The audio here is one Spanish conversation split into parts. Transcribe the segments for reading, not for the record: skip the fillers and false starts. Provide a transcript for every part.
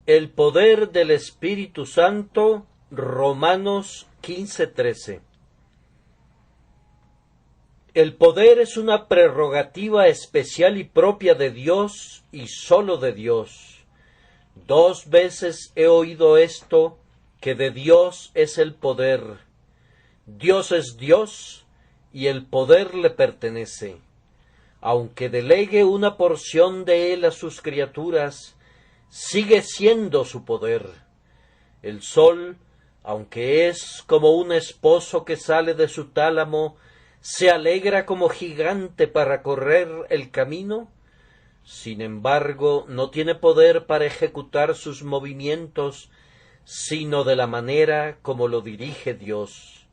El poder del Espíritu Santo, Romanos 15:13. El poder es una prerrogativa especial y propia de Dios y sólo de Dios. 2 veces he oído esto, que de Dios es el poder. Dios es Dios y el poder le pertenece. Aunque delegue una porción de él a sus criaturas, sigue siendo su poder. El sol, aunque es como un esposo que sale de su tálamo, se alegra como gigante para correr el camino, sin embargo no tiene poder para ejecutar sus movimientos, sino de la manera como lo dirige Dios.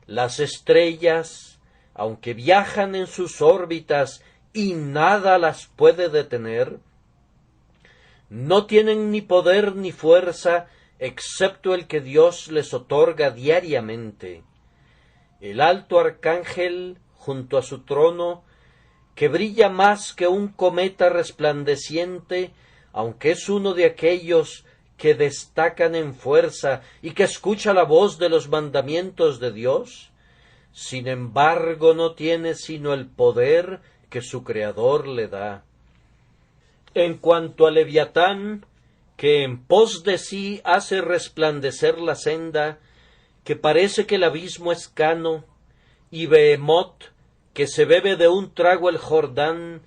Las estrellas, aunque viajan en sus órbitas y nada las puede detener, no tienen ni poder ni fuerza excepto el que Dios les otorga diariamente. El alto arcángel, junto a su trono, que brilla más que un cometa resplandeciente, aunque es uno de aquellos que destacan en fuerza y que escucha la voz de los mandamientos de Dios, sin embargo no tiene sino el poder que su Creador le da. En cuanto a Leviatán, que en pos de sí hace resplandecer la senda, que parece que el abismo es cano, y Behemoth, que se bebe de un trago el Jordán,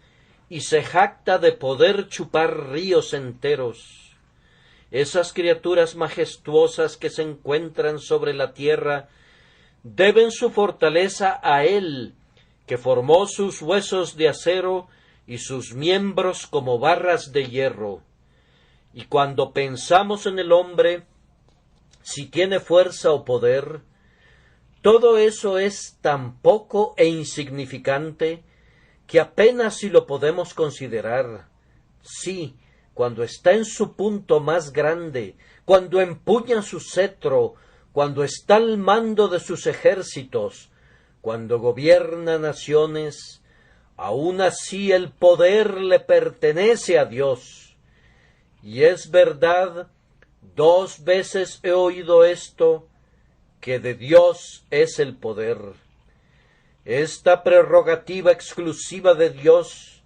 y se jacta de poder chupar ríos enteros. Esas criaturas majestuosas que se encuentran sobre la tierra, deben su fortaleza a Él, que formó sus huesos de acero y sus miembros como barras de hierro. Y cuando pensamos en el hombre, si tiene fuerza o poder, todo eso es tan poco e insignificante que apenas si lo podemos considerar. Sí, cuando está en su punto más grande, cuando empuña su cetro, cuando está al mando de sus ejércitos, cuando gobierna naciones, aun así el poder le pertenece a Dios. Y es verdad, 2 veces he oído esto, que de Dios es el poder. Esta prerrogativa exclusiva de Dios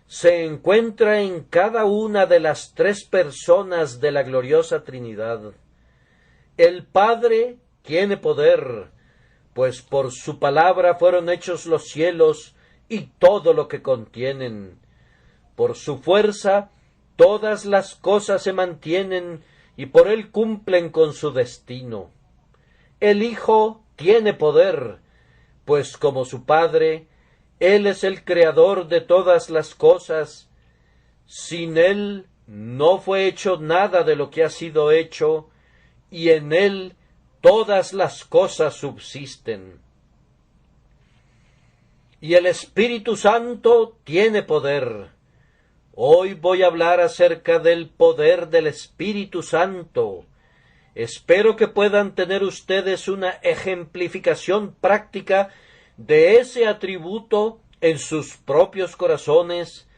se encuentra en cada una de las 3 personas de la gloriosa Trinidad. El Padre tiene poder, pues por su palabra fueron hechos los cielos y todo lo que contienen. Por su fuerza todas las cosas se mantienen y por él cumplen con su destino. El Hijo tiene poder, pues como su Padre, él es el creador de todas las cosas. Sin él no fue hecho nada de lo que ha sido hecho, y en él todas las cosas subsisten. Y el Espíritu Santo tiene poder. Hoy voy a hablar acerca del poder del Espíritu Santo. Espero que puedan tener ustedes una ejemplificación práctica de ese atributo en sus propios corazones,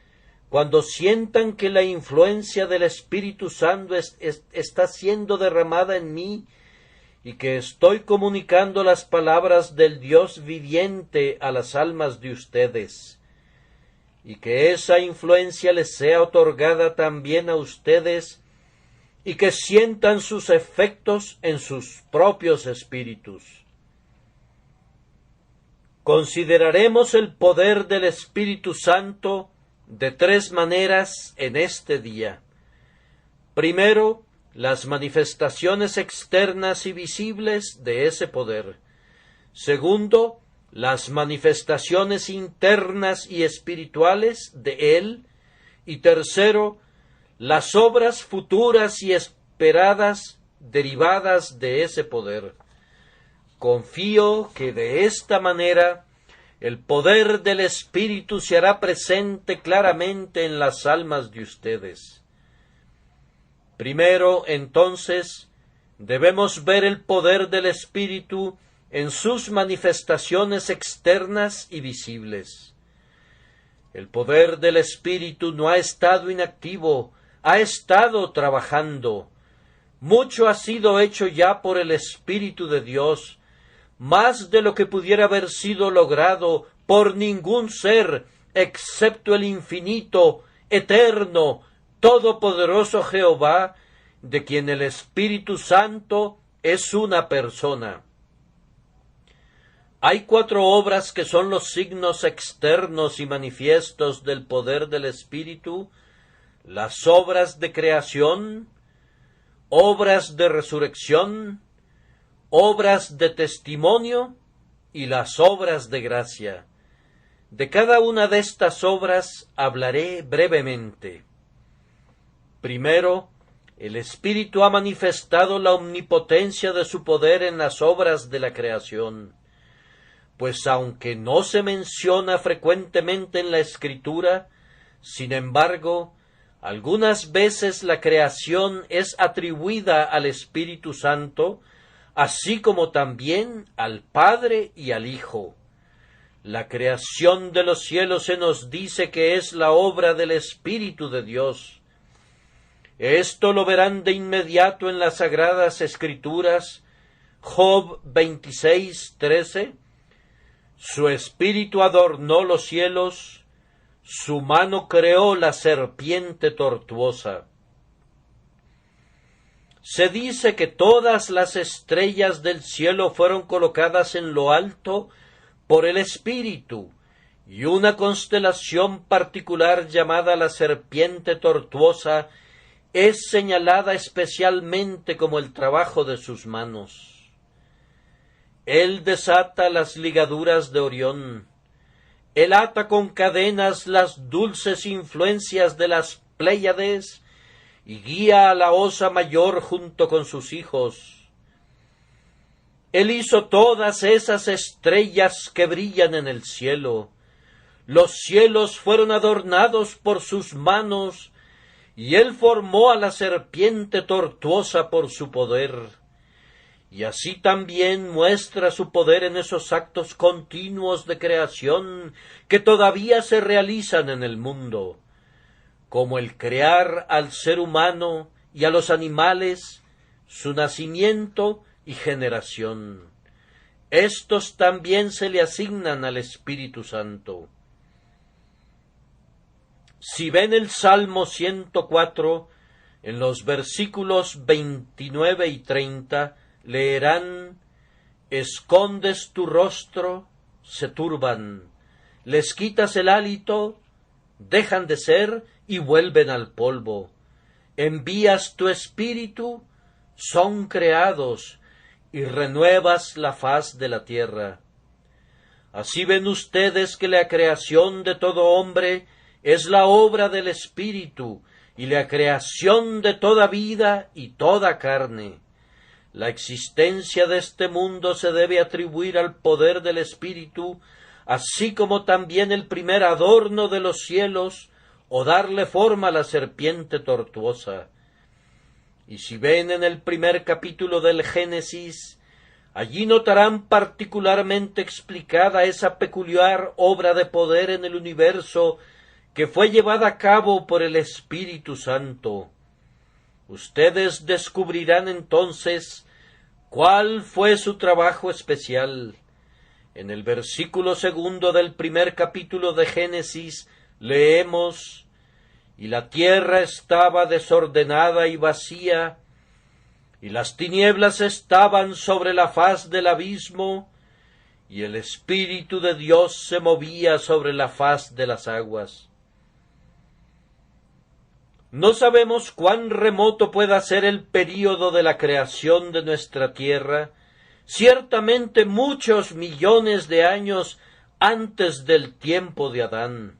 cuando sientan que la influencia del Espíritu Santo está siendo derramada en mí y que estoy comunicando las palabras del Dios viviente a las almas de ustedes, y que esa influencia les sea otorgada también a ustedes y que sientan sus efectos en sus propios espíritus. Consideraremos el poder del Espíritu Santo de 3 maneras en este día. Primero, las manifestaciones externas y visibles de ese poder. Segundo, las manifestaciones internas y espirituales de él. Y tercero, las obras futuras y esperadas derivadas de ese poder. Confío que de esta manera el poder del Espíritu se hará presente claramente en las almas de ustedes. Primero, entonces, debemos ver el poder del Espíritu en sus manifestaciones externas y visibles. El poder del Espíritu no ha estado inactivo, ha estado trabajando. Mucho ha sido hecho ya por el Espíritu de Dios, más de lo que pudiera haber sido logrado por ningún ser, excepto el infinito, eterno, todopoderoso Jehová, de quien el Espíritu Santo es una persona. Hay 4 obras que son los signos externos y manifiestos del poder del Espíritu: las obras de creación, obras de resurrección, obras de testimonio y las obras de gracia. De cada una de estas obras hablaré brevemente. Primero, el Espíritu ha manifestado la omnipotencia de su poder en las obras de la creación, pues aunque no se menciona frecuentemente en la Escritura, sin embargo, algunas veces la creación es atribuida al Espíritu Santo, así como también al Padre y al Hijo. La creación de los cielos se nos dice que es la obra del Espíritu de Dios. Esto lo verán de inmediato en las Sagradas Escrituras. Job 26:13. Su espíritu adornó los cielos, su mano creó la serpiente tortuosa. Se dice que todas las estrellas del cielo fueron colocadas en lo alto por el Espíritu, y una constelación particular llamada la serpiente tortuosa es señalada especialmente como el trabajo de sus manos. Él desata las ligaduras de Orión. Él ata con cadenas las dulces influencias de las Pléyades y guía a la Osa Mayor junto con sus hijos. Él hizo todas esas estrellas que brillan en el cielo. Los cielos fueron adornados por sus manos, y él formó a la serpiente tortuosa por su poder. Y así también muestra su poder en esos actos continuos de creación que todavía se realizan en el mundo, como el crear al ser humano y a los animales, su nacimiento y generación. Estos también se le asignan al Espíritu Santo. Si ven el Salmo 104, en los versículos 29 y 30, leerán: escondes tu rostro, se turban, les quitas el hálito, dejan de ser y vuelven al polvo. Envías tu espíritu, son creados, y renuevas la faz de la tierra. Así ven ustedes que la creación de todo hombre es la obra del Espíritu, y la creación de toda vida y toda carne. La existencia de este mundo se debe atribuir al poder del Espíritu, así como también el primer adorno de los cielos, o darle forma a la serpiente tortuosa. Y si ven en el primer capítulo del Génesis, allí notarán particularmente explicada esa peculiar obra de poder en el universo que fue llevada a cabo por el Espíritu Santo. Ustedes descubrirán entonces cuál fue su trabajo especial. En el versículo 2 del primer capítulo de Génesis leemos: y la tierra estaba desordenada y vacía, y las tinieblas estaban sobre la faz del abismo, y el Espíritu de Dios se movía sobre la faz de las aguas. No sabemos cuán remoto pueda ser el período de la creación de nuestra tierra, ciertamente muchos millones de años antes del tiempo de Adán.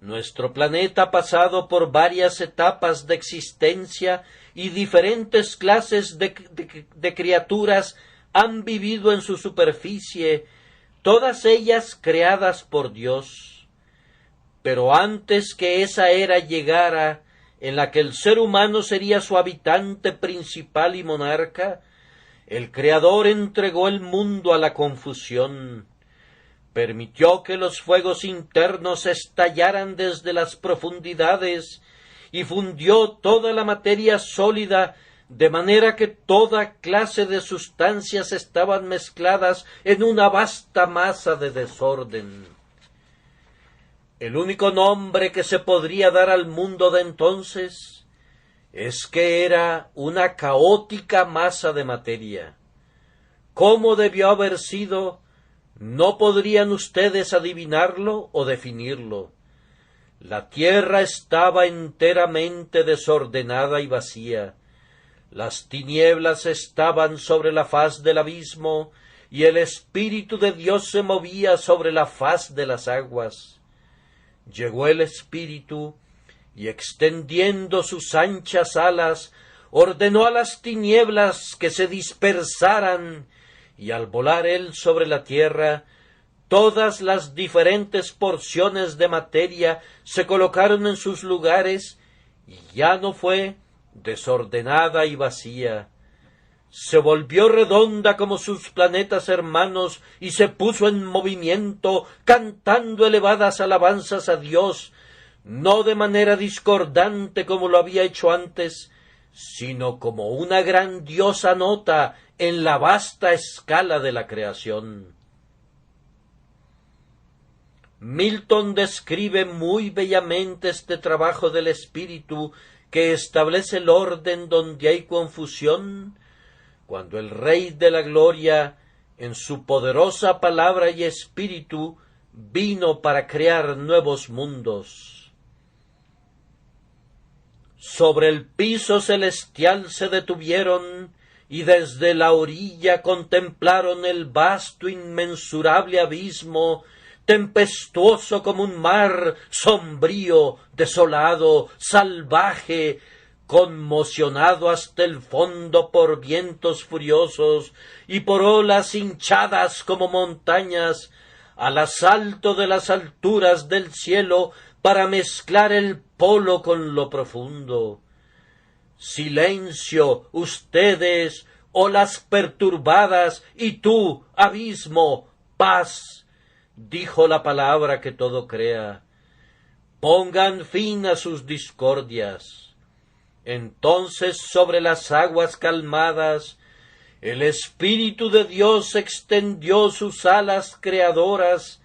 Nuestro planeta ha pasado por varias etapas de existencia y diferentes clases de criaturas han vivido en su superficie, todas ellas creadas por Dios. Pero antes que esa era llegara, en la que el ser humano sería su habitante principal y monarca, el Creador entregó el mundo a la confusión. Permitió que los fuegos internos estallaran desde las profundidades y fundió toda la materia sólida, de manera que toda clase de sustancias estaban mezcladas en una vasta masa de desorden. El único nombre que se podría dar al mundo de entonces es que era una caótica masa de materia. ¿Cómo debió haber sido? No podrían ustedes adivinarlo o definirlo. La tierra estaba enteramente desordenada y vacía. Las tinieblas estaban sobre la faz del abismo, y el Espíritu de Dios se movía sobre la faz de las aguas. Llegó el Espíritu, y extendiendo sus anchas alas, ordenó a las tinieblas que se dispersaran, y al volar él sobre la tierra, todas las diferentes porciones de materia se colocaron en sus lugares, y ya no fue desordenada y vacía. Se volvió redonda como sus planetas hermanos y se puso en movimiento, cantando elevadas alabanzas a Dios, no de manera discordante como lo había hecho antes, sino como una grandiosa nota en la vasta escala de la creación. Milton describe muy bellamente este trabajo del Espíritu que establece el orden donde hay confusión, cuando el Rey de la Gloria, en su poderosa palabra y espíritu, vino para crear nuevos mundos. Sobre el piso celestial se detuvieron, y desde la orilla contemplaron el vasto inmensurable abismo, tempestuoso como un mar, sombrío, desolado, salvaje, conmocionado hasta el fondo por vientos furiosos y por olas hinchadas como montañas, al asalto de las alturas del cielo para mezclar el polo con lo profundo. Silencio, ustedes, olas perturbadas, y tú, abismo, paz, dijo la palabra que todo crea. Pongan fin a sus discordias. Entonces sobre las aguas calmadas el Espíritu de Dios extendió sus alas creadoras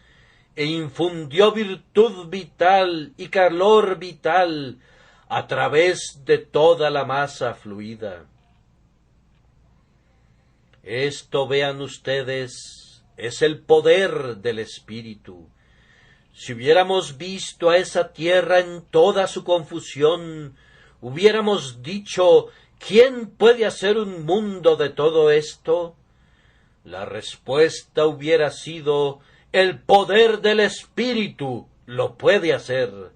e infundió virtud vital y calor vital a través de toda la masa fluida. Esto, vean ustedes, es el poder del Espíritu. Si hubiéramos visto a esa tierra en toda su confusión, hubiéramos dicho, ¿quién puede hacer un mundo de todo esto? La respuesta hubiera sido, el poder del Espíritu lo puede hacer.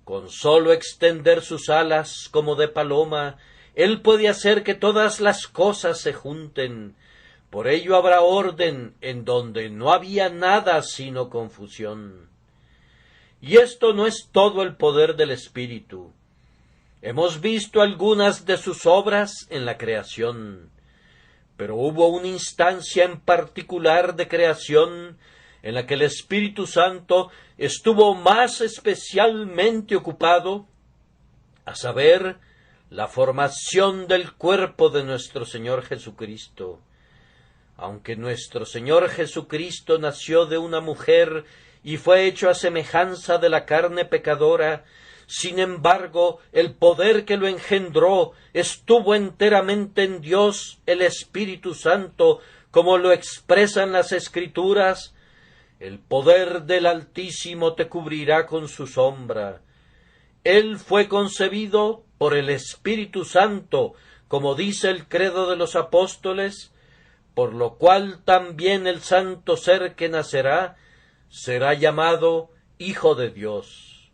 Con sólo extender sus alas como de paloma, él puede hacer que todas las cosas se junten. Por ello habrá orden en donde no había nada sino confusión. Y esto no es todo el poder del Espíritu. Hemos visto algunas de sus obras en la creación, pero hubo una instancia en particular de creación en la que el Espíritu Santo estuvo más especialmente ocupado, a saber, la formación del cuerpo de nuestro Señor Jesucristo. Aunque nuestro Señor Jesucristo nació de una mujer y fue hecho a semejanza de la carne pecadora, sin embargo, el poder que lo engendró estuvo enteramente en Dios, el Espíritu Santo, como lo expresan las Escrituras. El poder del Altísimo te cubrirá con su sombra. Él fue concebido por el Espíritu Santo, como dice el credo de los apóstoles, por lo cual también el santo ser que nacerá será llamado Hijo de Dios.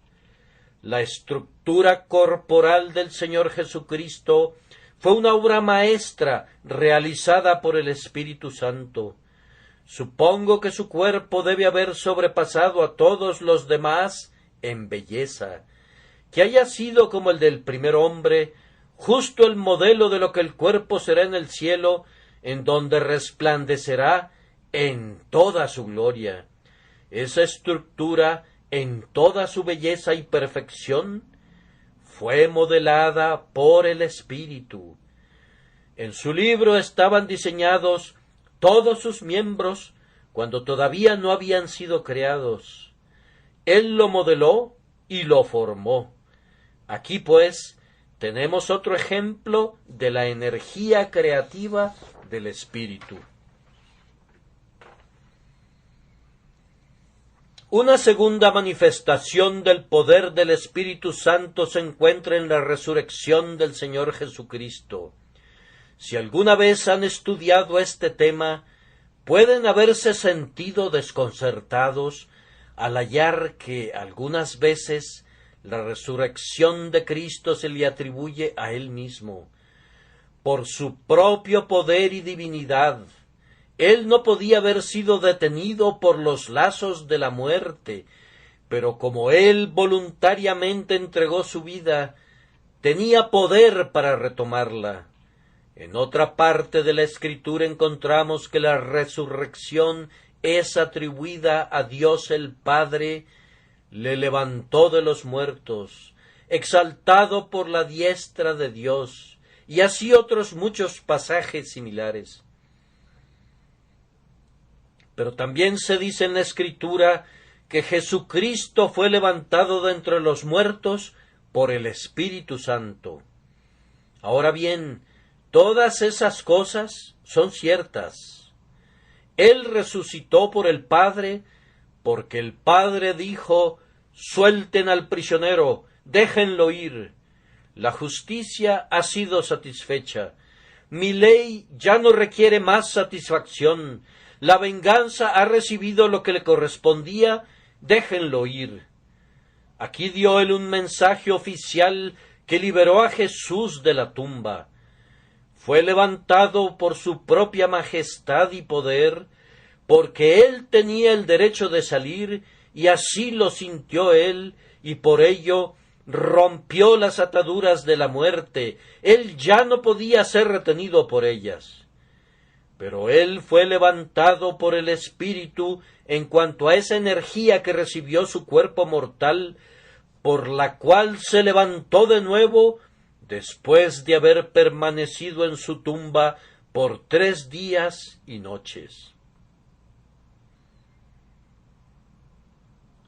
La estructura corporal del Señor Jesucristo fue una obra maestra realizada por el Espíritu Santo. Supongo que su cuerpo debe haber sobrepasado a todos los demás en belleza, que haya sido como el del primer hombre, justo el modelo de lo que el cuerpo será en el cielo, en donde resplandecerá en toda su gloria. Esa estructura, en toda su belleza y perfección, fue modelada por el Espíritu. En su libro estaban diseñados todos sus miembros cuando todavía no habían sido creados. Él lo modeló y lo formó. Aquí, pues, tenemos otro ejemplo de la energía creativa del Espíritu. Una segunda manifestación del poder del Espíritu Santo se encuentra en la resurrección del Señor Jesucristo. Si alguna vez han estudiado este tema, pueden haberse sentido desconcertados al hallar que algunas veces la resurrección de Cristo se le atribuye a Él mismo. Por su propio poder y divinidad, Él no podía haber sido detenido por los lazos de la muerte, pero como Él voluntariamente entregó su vida, tenía poder para retomarla. En otra parte de la Escritura encontramos que la resurrección es atribuida a Dios el Padre, le levantó de los muertos, exaltado por la diestra de Dios, y así otros muchos pasajes similares. Pero también se dice en la Escritura que Jesucristo fue levantado de entre los muertos por el Espíritu Santo. Ahora bien, todas esas cosas son ciertas. Él resucitó por el Padre, porque el Padre dijo: «Suelten al prisionero, déjenlo ir. La justicia ha sido satisfecha. Mi ley ya no requiere más satisfacción. La venganza ha recibido lo que le correspondía, déjenlo ir». Aquí dio él un mensaje oficial que liberó a Jesús de la tumba. Fue levantado por su propia majestad y poder, porque él tenía el derecho de salir, y así lo sintió él, y por ello rompió las ataduras de la muerte. Él ya no podía ser retenido por ellas. Pero él fue levantado por el Espíritu en cuanto a esa energía que recibió su cuerpo mortal, por la cual se levantó de nuevo después de haber permanecido en su tumba por 3 días y noches.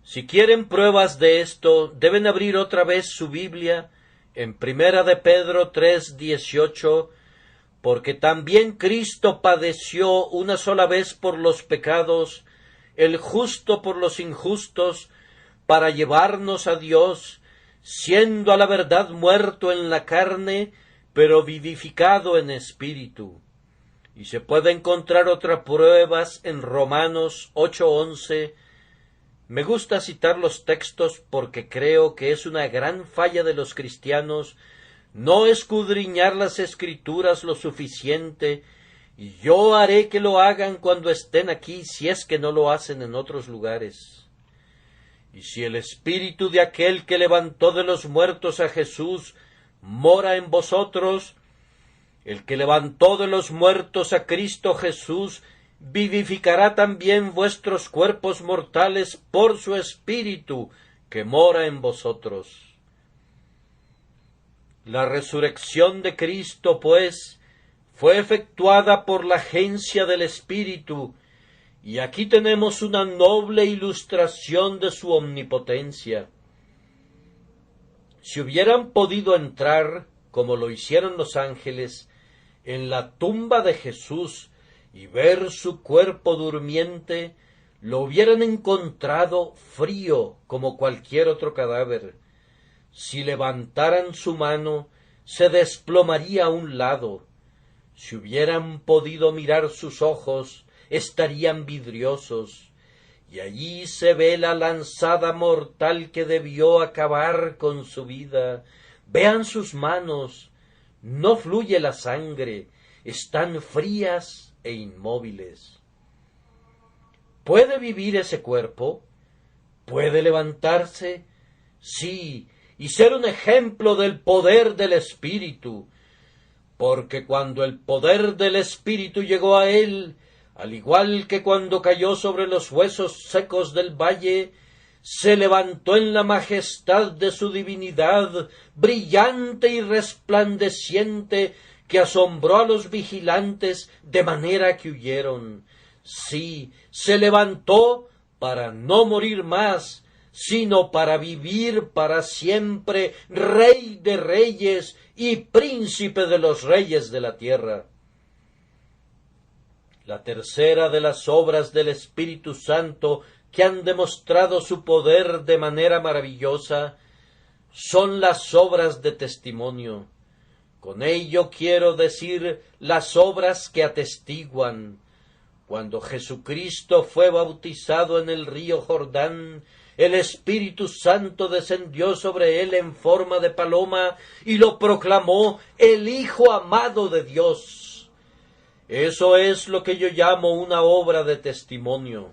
Si quieren pruebas de esto, deben abrir otra vez su Biblia en Primera de Pedro 3:18, porque también Cristo padeció una sola vez por los pecados, el justo por los injustos, para llevarnos a Dios, siendo a la verdad muerto en la carne, pero vivificado en espíritu. Y se puede encontrar otras pruebas en Romanos 8:11. Me gusta citar los textos porque creo que es una gran falla de los cristianos no escudriñar las Escrituras lo suficiente, y yo haré que lo hagan cuando estén aquí, si es que no lo hacen en otros lugares. Y si el Espíritu de aquel que levantó de los muertos a Jesús mora en vosotros, el que levantó de los muertos a Cristo Jesús vivificará también vuestros cuerpos mortales por su Espíritu que mora en vosotros. La resurrección de Cristo, pues, fue efectuada por la agencia del Espíritu, y aquí tenemos una noble ilustración de su omnipotencia. Si hubieran podido entrar, como lo hicieron los ángeles, en la tumba de Jesús y ver su cuerpo durmiente, lo hubieran encontrado frío como cualquier otro cadáver. Si levantaran su mano, se desplomaría a un lado. Si hubieran podido mirar sus ojos, estarían vidriosos, y allí se ve la lanzada mortal que debió acabar con su vida. Vean sus manos, no fluye la sangre, están frías e inmóviles. ¿Puede vivir ese cuerpo? ¿Puede levantarse? Sí, y ser un ejemplo del poder del Espíritu, porque cuando el poder del Espíritu llegó a él, al igual que cuando cayó sobre los huesos secos del valle, se levantó en la majestad de su divinidad, brillante y resplandeciente, que asombró a los vigilantes de manera que huyeron. Sí, se levantó para no morir más, sino para vivir para siempre, Rey de reyes y Príncipe de los reyes de la tierra. La tercera de las obras del Espíritu Santo que han demostrado su poder de manera maravillosa son las obras de testimonio. Con ello quiero decir las obras que atestiguan. Cuando Jesucristo fue bautizado en el río Jordán, el Espíritu Santo descendió sobre él en forma de paloma y lo proclamó el Hijo amado de Dios. Eso es lo que yo llamo una obra de testimonio.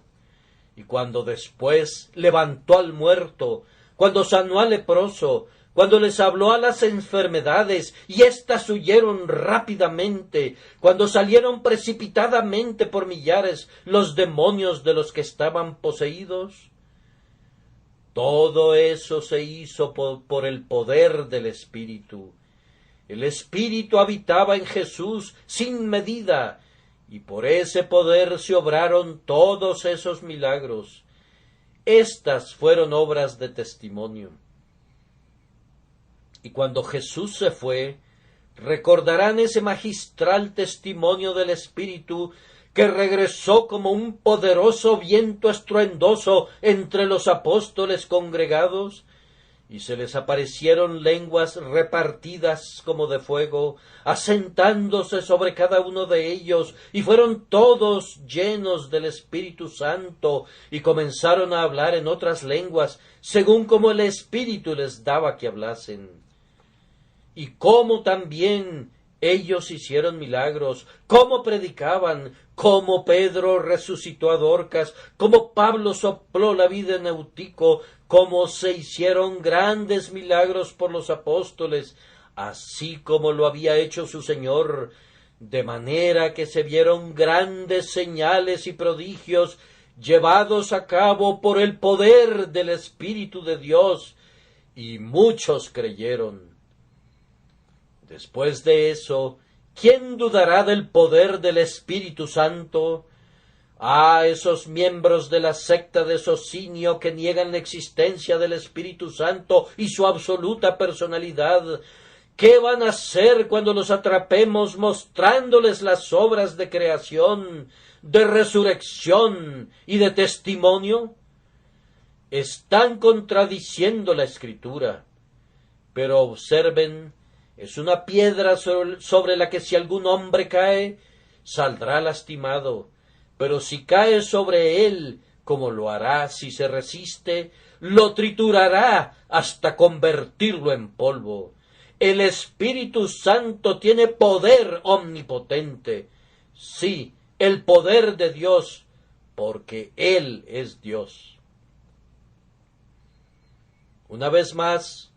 Y cuando después levantó al muerto, cuando sanó al leproso, cuando les habló a las enfermedades y éstas huyeron rápidamente, cuando salieron precipitadamente por millares los demonios de los que estaban poseídos, todo eso se hizo por el poder del Espíritu. El Espíritu habitaba en Jesús sin medida, y por ese poder se obraron todos esos milagros. Estas fueron obras de testimonio. Y cuando Jesús se fue, recordarán ese magistral testimonio del Espíritu que regresó como un poderoso viento estruendoso entre los apóstoles congregados, y se les aparecieron lenguas repartidas como de fuego, asentándose sobre cada uno de ellos, y fueron todos llenos del Espíritu Santo, y comenzaron a hablar en otras lenguas, según como el Espíritu les daba que hablasen. Y cómo también ellos hicieron milagros, cómo predicaban, cómo Pedro resucitó a Dorcas, cómo Pablo sopló la vida en Eutico, cómo se hicieron grandes milagros por los apóstoles, así como lo había hecho su Señor, de manera que se vieron grandes señales y prodigios llevados a cabo por el poder del Espíritu de Dios, y muchos creyeron. Después de eso, ¿quién dudará del poder del Espíritu Santo? Esos miembros de la secta de Socinio que niegan la existencia del Espíritu Santo y su absoluta personalidad, ¿qué van a hacer cuando los atrapemos mostrándoles las obras de creación, de resurrección y de testimonio? Están contradiciendo la Escritura, pero observen, es una piedra sobre la que si algún hombre cae, saldrá lastimado, pero si cae sobre él, como lo hará si se resiste, lo triturará hasta convertirlo en polvo. El Espíritu Santo tiene poder omnipotente, sí, el poder de Dios, porque Él es Dios. Una vez más,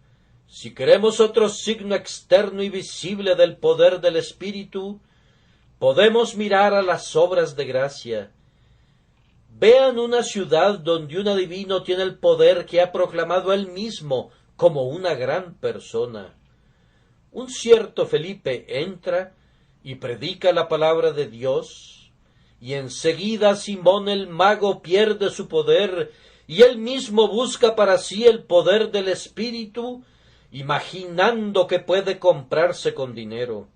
si queremos otro signo externo y visible del poder del Espíritu, podemos mirar a las obras de gracia. Vean una ciudad donde un adivino tiene el poder que ha proclamado él mismo como una gran persona. Un cierto Felipe entra y predica la palabra de Dios, y enseguida Simón el mago pierde su poder, y él mismo busca para sí el poder del Espíritu, imaginando que puede comprarse con dinero.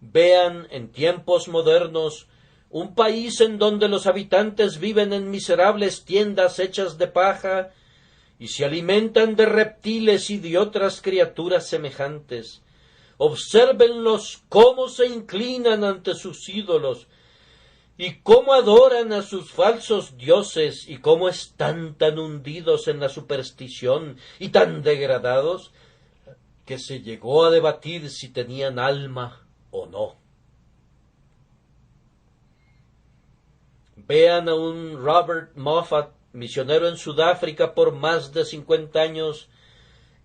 Vean en tiempos modernos un país en donde los habitantes viven en miserables tiendas hechas de paja y se alimentan de reptiles y de otras criaturas semejantes. Obsérvenlos cómo se inclinan ante sus ídolos y cómo adoran a sus falsos dioses y cómo están tan hundidos en la superstición y tan degradados que se llegó a debatir si tenían alma o no. Vean a un Robert Moffat, misionero en Sudáfrica por más de 50 años,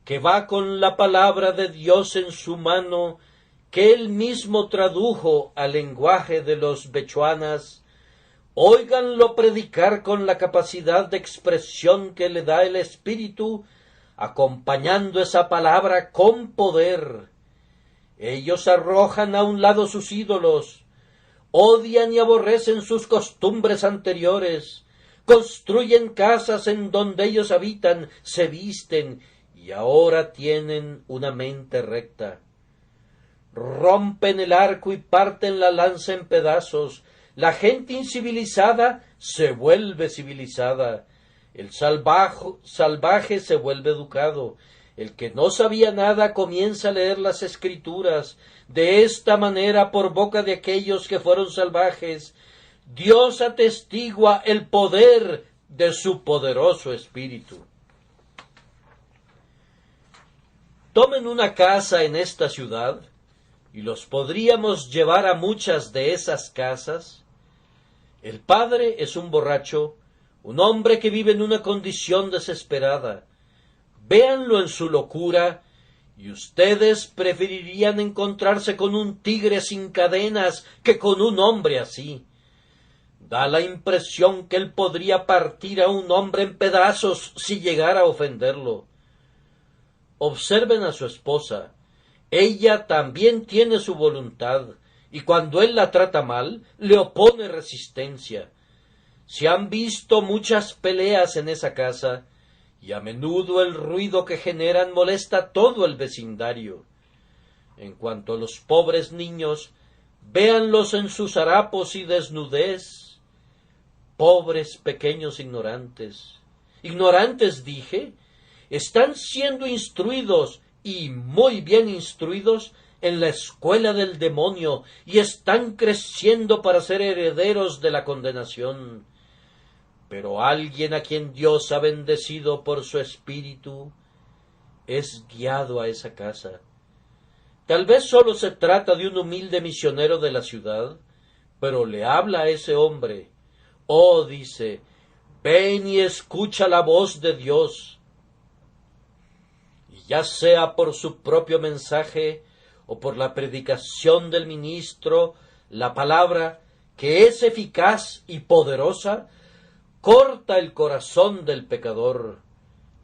que va con la palabra de Dios en su mano, que él mismo tradujo al lenguaje de los bechuanas, Óiganlo predicar con la capacidad de expresión que le da el Espíritu, acompañando esa palabra con poder. Ellos arrojan a un lado sus ídolos, odian y aborrecen sus costumbres anteriores, construyen casas en donde ellos habitan, se visten y ahora tienen una mente recta. Rompen el arco y parten la lanza en pedazos. La gente incivilizada se vuelve civilizada. El salvaje se vuelve educado. El que no sabía nada comienza a leer las Escrituras. De esta manera, por boca de aquellos que fueron salvajes, Dios atestigua el poder de su poderoso Espíritu. Tomen una casa en esta ciudad, y los podríamos llevar a muchas de esas casas. El padre es un borracho, un hombre que vive en una condición desesperada. Véanlo en su locura, y ustedes preferirían encontrarse con un tigre sin cadenas que con un hombre así. Da la impresión que él podría partir a un hombre en pedazos si llegara a ofenderlo. Observen a su esposa. Ella también tiene su voluntad, y cuando él la trata mal, le opone resistencia. Se han visto muchas peleas en esa casa, y a menudo el ruido que generan molesta a todo el vecindario. En cuanto a los pobres niños, véanlos en sus harapos y desnudez. Pobres pequeños ignorantes. ¿Ignorantes dije? Están siendo instruidos, y muy bien instruidos, en la escuela del demonio, y están creciendo para ser herederos de la condenación. Pero alguien a quien Dios ha bendecido por su Espíritu es guiado a esa casa. Tal vez solo se trata de un humilde misionero de la ciudad, pero le habla a ese hombre. Oh, dice, ven y escucha la voz de Dios. Y ya sea por su propio mensaje o por la predicación del ministro, la palabra, que es eficaz y poderosa, corta el corazón del pecador.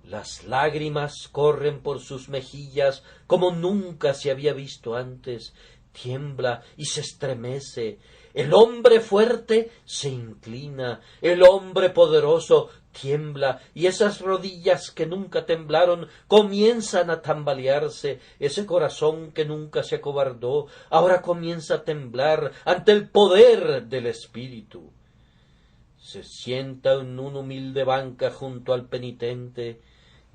Las lágrimas corren por sus mejillas como nunca se había visto antes. Tiembla y se estremece. El hombre fuerte se inclina. El hombre poderoso tiembla, y esas rodillas que nunca temblaron comienzan a tambalearse. Ese corazón que nunca se acobardó ahora comienza a temblar ante el poder del Espíritu. Se sienta en una humilde banca junto al penitente,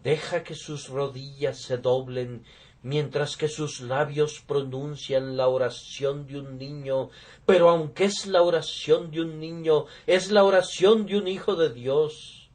deja que sus rodillas se doblen, mientras que sus labios pronuncian la oración de un niño, pero aunque es la oración de un niño, es la oración de un hijo de Dios.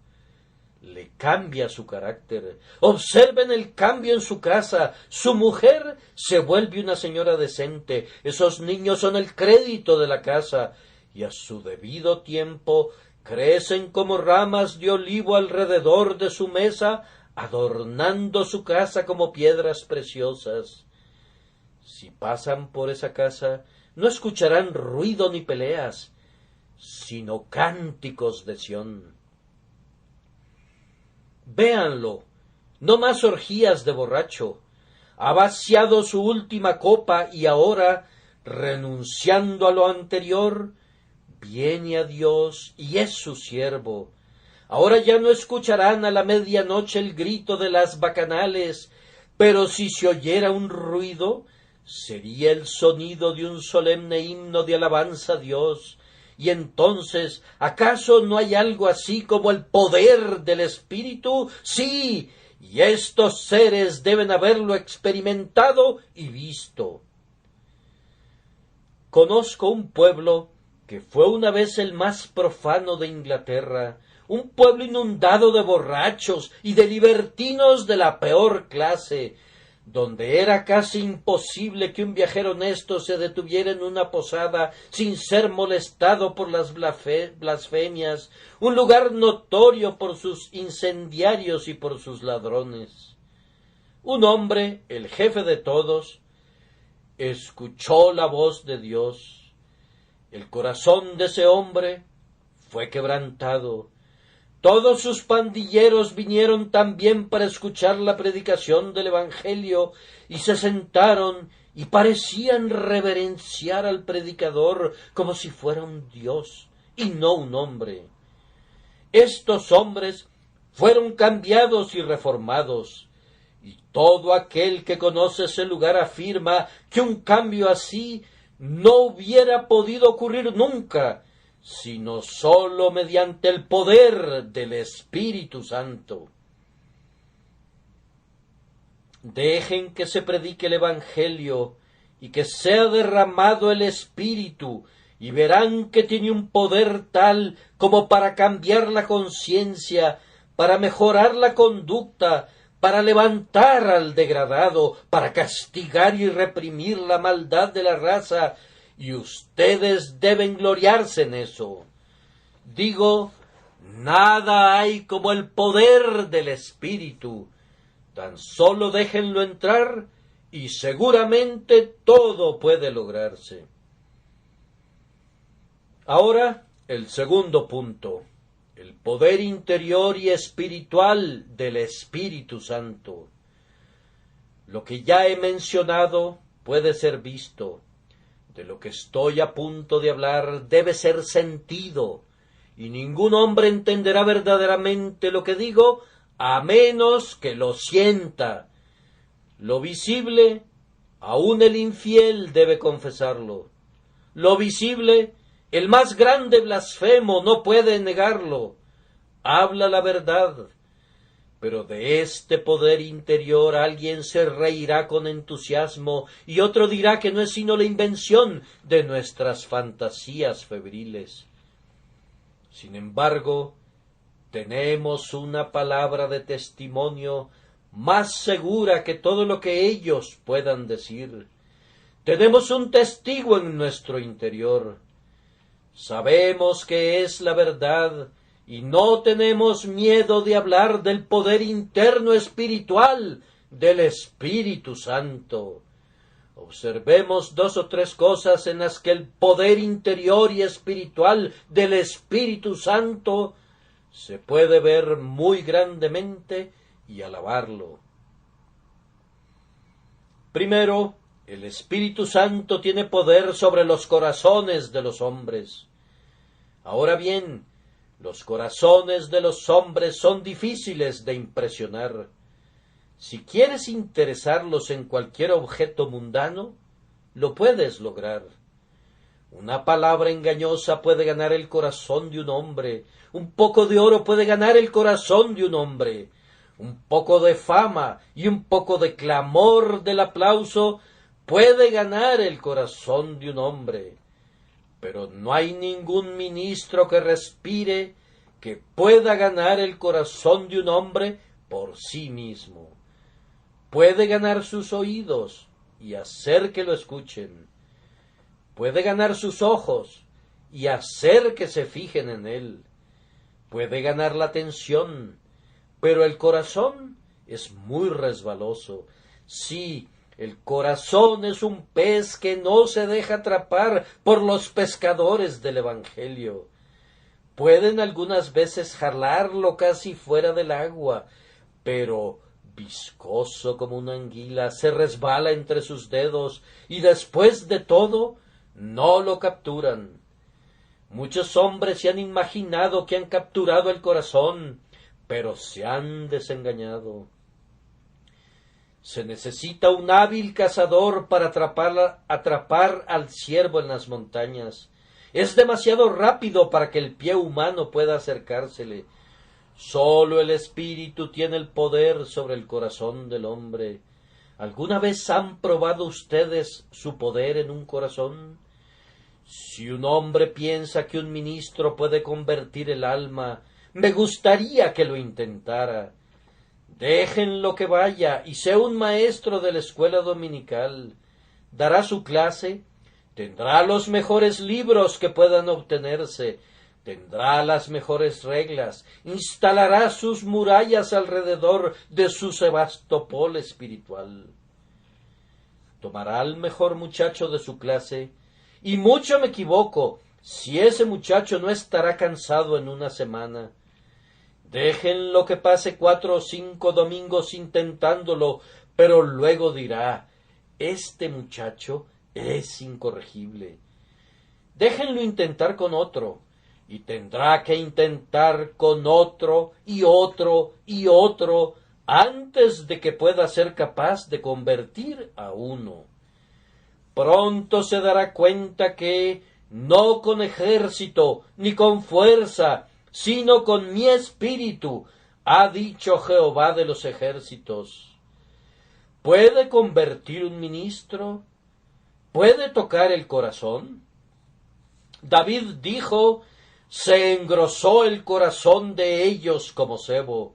Le cambia su carácter. Observen el cambio en su casa. Su mujer se vuelve una señora decente. Esos niños son el crédito de la casa, y a su debido tiempo crecen como ramas de olivo alrededor de su mesa, adornando su casa como piedras preciosas. Si pasan por esa casa, no escucharán ruido ni peleas, sino cánticos de Sión. Véanlo, no más orgías de borracho. Ha vaciado su última copa y ahora, renunciando a lo anterior, viene a Dios y es su siervo. Ahora ya no escucharán a la medianoche el grito de las bacanales, pero si se oyera un ruido, sería el sonido de un solemne himno de alabanza a Dios. Y entonces, ¿acaso no hay algo así como el poder del Espíritu? Sí, y estos seres deben haberlo experimentado y visto. Conozco un pueblo que fue una vez el más profano de Inglaterra, un pueblo inundado de borrachos y de libertinos de la peor clase, donde era casi imposible que un viajero honesto se detuviera en una posada sin ser molestado por las blasfemias, un lugar notorio por sus incendiarios y por sus ladrones. Un hombre, el jefe de todos, escuchó la voz de Dios. El corazón de ese hombre fue quebrantado. Todos sus pandilleros vinieron también para escuchar la predicación del Evangelio y se sentaron y parecían reverenciar al predicador como si fuera un dios y no un hombre. Estos hombres fueron cambiados y reformados, y todo aquel que conoce ese lugar afirma que un cambio así no hubiera podido ocurrir nunca, sino sólo mediante el poder del Espíritu Santo. Dejen que se predique el Evangelio y que sea derramado el Espíritu, y verán que tiene un poder tal como para cambiar la conciencia, para mejorar la conducta, para levantar al degradado, para castigar y reprimir la maldad de la raza, y ustedes deben gloriarse en eso. Digo, nada hay como el poder del Espíritu. Tan solo déjenlo entrar y seguramente todo puede lograrse. Ahora, el segundo punto, el poder interior y espiritual del Espíritu Santo. Lo que ya he mencionado puede ser visto. De lo que estoy a punto de hablar debe ser sentido, y ningún hombre entenderá verdaderamente lo que digo a menos que lo sienta. Lo visible, aun el infiel debe confesarlo. Lo visible, el más grande blasfemo no puede negarlo. Habla la verdad, pero de este poder interior alguien se reirá con entusiasmo y otro dirá que no es sino la invención de nuestras fantasías febriles. Sin embargo, tenemos una palabra de testimonio más segura que todo lo que ellos puedan decir. Tenemos un testigo en nuestro interior. Sabemos que es la verdad y no tenemos miedo de hablar del poder interno espiritual del Espíritu Santo. Observemos 2 o 3 cosas en las que el poder interior y espiritual del Espíritu Santo se puede ver muy grandemente y alabarlo. Primero, el Espíritu Santo tiene poder sobre los corazones de los hombres. Ahora bien, los corazones de los hombres son difíciles de impresionar. Si quieres interesarlos en cualquier objeto mundano, lo puedes lograr. Una palabra engañosa puede ganar el corazón de un hombre, un poco de oro puede ganar el corazón de un hombre, un poco de fama y un poco de clamor del aplauso puede ganar el corazón de un hombre, pero no hay ningún ministro que respire que pueda ganar el corazón de un hombre por sí mismo. Puede ganar sus oídos y hacer que lo escuchen. Puede ganar sus ojos y hacer que se fijen en él. Puede ganar la atención, pero el corazón es muy resbaloso. Sí, el corazón es un pez que no se deja atrapar por los pescadores del Evangelio. Pueden algunas veces jalarlo casi fuera del agua, pero viscoso como una anguila se resbala entre sus dedos y después de todo no lo capturan. Muchos hombres se han imaginado que han capturado el corazón, pero se han desengañado. Se necesita un hábil cazador para atrapar al ciervo en las montañas. Es demasiado rápido para que el pie humano pueda acercársele. Sólo el Espíritu tiene el poder sobre el corazón del hombre. ¿Alguna vez han probado ustedes su poder en un corazón? Si un hombre piensa que un ministro puede convertir el alma, me gustaría que lo intentara. Déjenlo que vaya y sea un maestro de la escuela dominical. Dará su clase, tendrá los mejores libros que puedan obtenerse, tendrá las mejores reglas, instalará sus murallas alrededor de su Sebastopol espiritual. Tomará al mejor muchacho de su clase, y mucho me equivoco Si ese muchacho no estará cansado en una semana, déjenlo que pase 4 o 5 domingos intentándolo, pero luego dirá, este muchacho es incorregible. Déjenlo intentar con otro, y tendrá que intentar con otro y otro y otro, antes de que pueda ser capaz de convertir a uno. Pronto se dará cuenta que no con ejército ni con fuerza, sino con mi espíritu, ha dicho Jehová de los ejércitos. ¿Puede convertir un ministro? ¿Puede tocar el corazón? David dijo, se engrosó el corazón de ellos como sebo.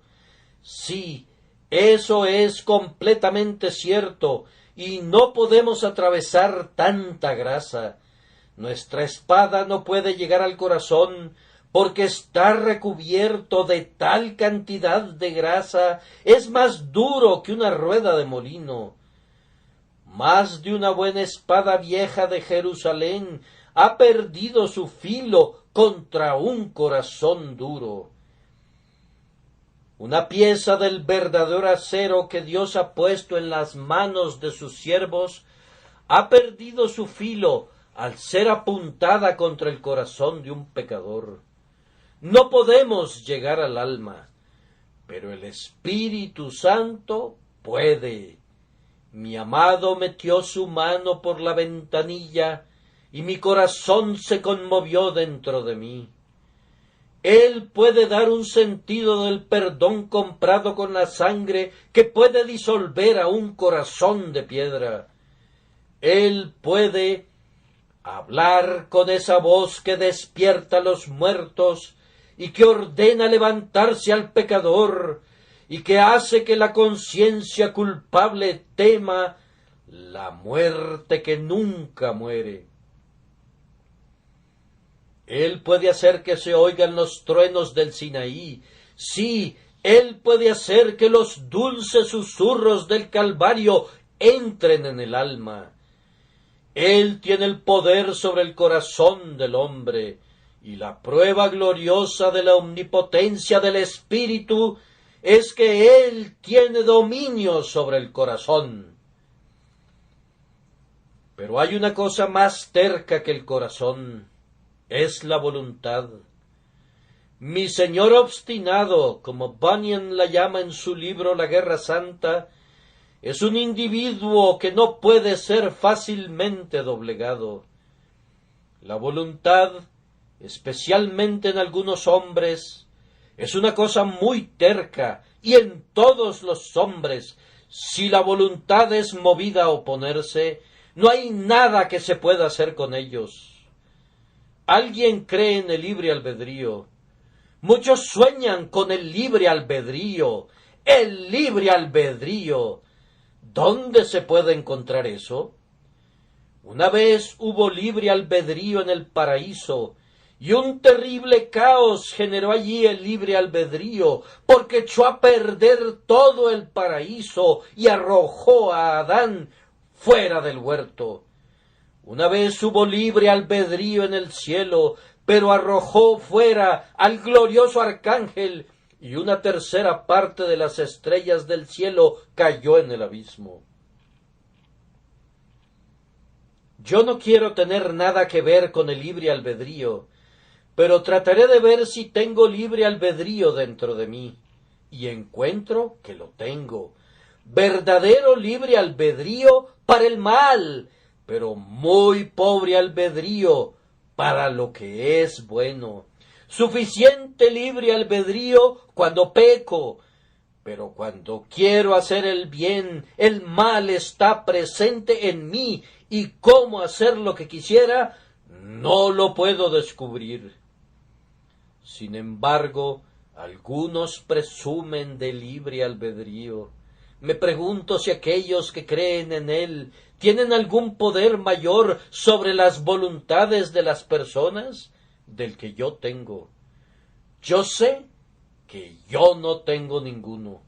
Sí, eso es completamente cierto, y no podemos atravesar tanta grasa. Nuestra espada no puede llegar al corazón, porque está recubierto de tal cantidad de grasa, es más duro que una rueda de molino. Más de una buena espada vieja de Jerusalén ha perdido su filo contra un corazón duro. Una pieza del verdadero acero que Dios ha puesto en las manos de sus siervos ha perdido su filo al ser apuntada contra el corazón de un pecador. No podemos llegar al alma, pero el Espíritu Santo puede. Mi amado metió su mano por la ventanilla y mi corazón se conmovió dentro de mí. Él puede dar un sentido del perdón comprado con la sangre que puede disolver a un corazón de piedra. Él puede hablar con esa voz que despierta a los muertos y que ordena levantarse al pecador y que hace que la conciencia culpable tema la muerte que nunca muere. Él puede hacer que se oigan los truenos del Sinaí. Sí, Él puede hacer que los dulces susurros del Calvario entren en el alma. Él tiene el poder sobre el corazón del hombre, y la prueba gloriosa de la omnipotencia del Espíritu es que Él tiene dominio sobre el corazón. Pero hay una cosa más terca que el corazón, es la voluntad. Mi señor obstinado, como Bunyan la llama en su libro La Guerra Santa, es un individuo que no puede ser fácilmente doblegado. La voluntad, especialmente en algunos hombres, es una cosa muy terca, y en todos los hombres, si la voluntad es movida a oponerse, no hay nada que se pueda hacer con ellos. Alguien cree en el libre albedrío. Muchos sueñan con el libre albedrío. El libre albedrío. ¿Dónde se puede encontrar eso? Una vez hubo libre albedrío en el paraíso, y un terrible caos generó allí el libre albedrío, porque echó a perder todo el paraíso y arrojó a Adán fuera del huerto. Una vez hubo libre albedrío en el cielo, pero arrojó fuera al glorioso arcángel, y una tercera parte de las estrellas del cielo cayó en el abismo. Yo no quiero tener nada que ver con el libre albedrío, pero trataré de ver si tengo libre albedrío dentro de mí, y encuentro que lo tengo. Verdadero libre albedrío para el mal, pero muy pobre albedrío para lo que es bueno. Suficiente libre albedrío cuando peco, pero cuando quiero hacer el bien, el mal está presente en mí, y cómo hacer lo que quisiera, no lo puedo descubrir. Sin embargo, algunos presumen de libre albedrío. Me pregunto si aquellos que creen en él tienen algún poder mayor sobre las voluntades de las personas del que yo tengo. Yo sé que yo no tengo ninguno.